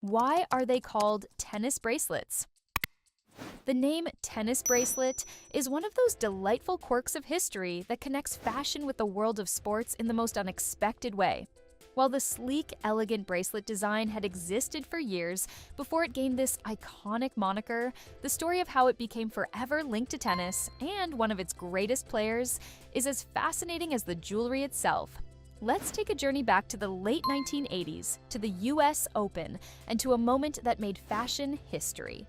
Why are they called tennis bracelets? The name tennis bracelet is one of those delightful quirks of history that connects fashion with the world of sports in the most unexpected way. While the sleek, elegant bracelet design had existed for years before it gained this iconic moniker, the story of how it became forever linked to tennis and one of its greatest players is as fascinating as the jewelry itself. Let's take a journey back to the late 1980s, to the US Open, and to a moment that made fashion history.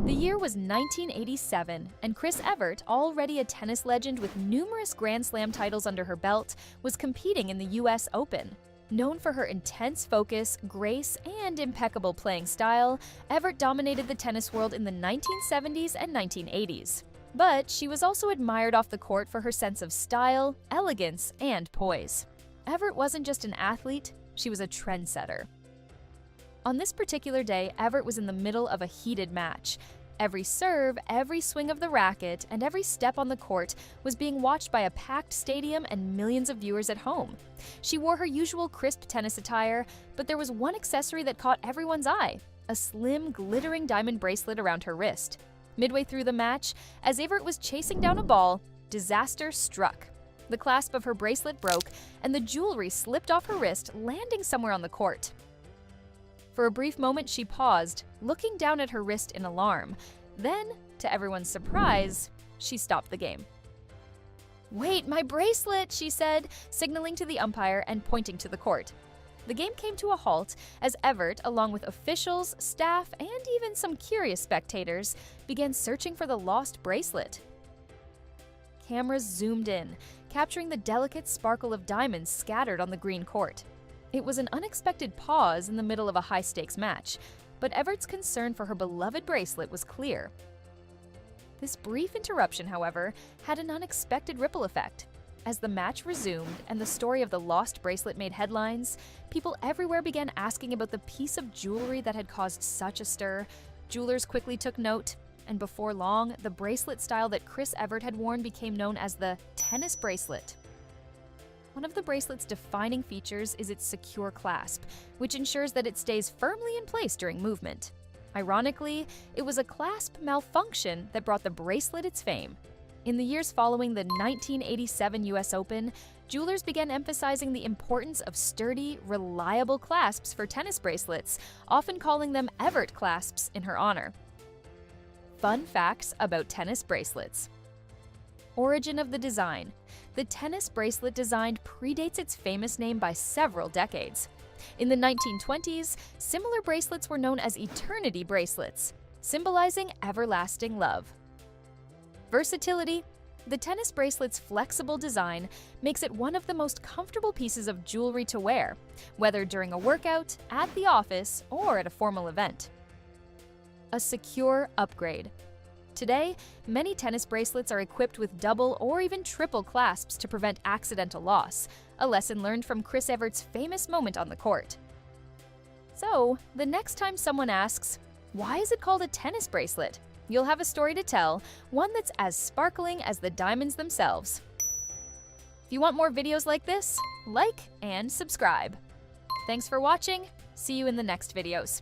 The year was 1987, and Chris Evert, already a tennis legend with numerous Grand Slam titles under her belt, was competing in the US Open. Known for her intense focus, grace, and impeccable playing style, Evert dominated the tennis world in the 1970s and 1980s. But she was also admired off the court for her sense of style, elegance, and poise. Evert wasn't just an athlete, she was a trendsetter. On this particular day, Evert was in the middle of a heated match. Every serve, every swing of the racket, and every step on the court was being watched by a packed stadium and millions of viewers at home. She wore her usual crisp tennis attire, but there was one accessory that caught everyone's eye: a slim, glittering diamond bracelet around her wrist. Midway through the match, as Evert was chasing down a ball, disaster struck. The clasp of her bracelet broke, and the jewelry slipped off her wrist, landing somewhere on the court. For a brief moment, she paused, looking down at her wrist in alarm. Then, to everyone's surprise, she stopped the game. "Wait, my bracelet!" she said, signaling to the umpire and pointing to the court. The game came to a halt as Evert, along with officials, staff, and even some curious spectators, began searching for the lost bracelet. Cameras zoomed in, capturing the delicate sparkle of diamonds scattered on the green court. It was an unexpected pause in the middle of a high-stakes match, but Evert's concern for her beloved bracelet was clear. This brief interruption, however, had an unexpected ripple effect. As the match resumed and the story of the lost bracelet made headlines, people everywhere began asking about the piece of jewelry that had caused such a stir. Jewelers quickly took note, and before long, the bracelet style that Chris Evert had worn became known as the tennis bracelet. One of the bracelet's defining features is its secure clasp, which ensures that it stays firmly in place during movement. Ironically, it was a clasp malfunction that brought the bracelet its fame. In the years following the 1987 US Open, jewelers began emphasizing the importance of sturdy, reliable clasps for tennis bracelets, often calling them Evert clasps in her honor. Fun facts about tennis bracelets. Origin of the design. The tennis bracelet design predates its famous name by several decades. In the 1920s, similar bracelets were known as eternity bracelets, symbolizing everlasting love. Versatility. The tennis bracelet's flexible design makes it one of the most comfortable pieces of jewelry to wear, whether during a workout, at the office, or at a formal event. A secure upgrade. Today, many tennis bracelets are equipped with double or even triple clasps to prevent accidental loss, a lesson learned from Chris Evert's famous moment on the court. So, the next time someone asks, "Why is it called a tennis bracelet?" you'll have a story to tell, one that's as sparkling as the diamonds themselves. If you want more videos like this, like and subscribe. Thanks for watching. See you in the next videos.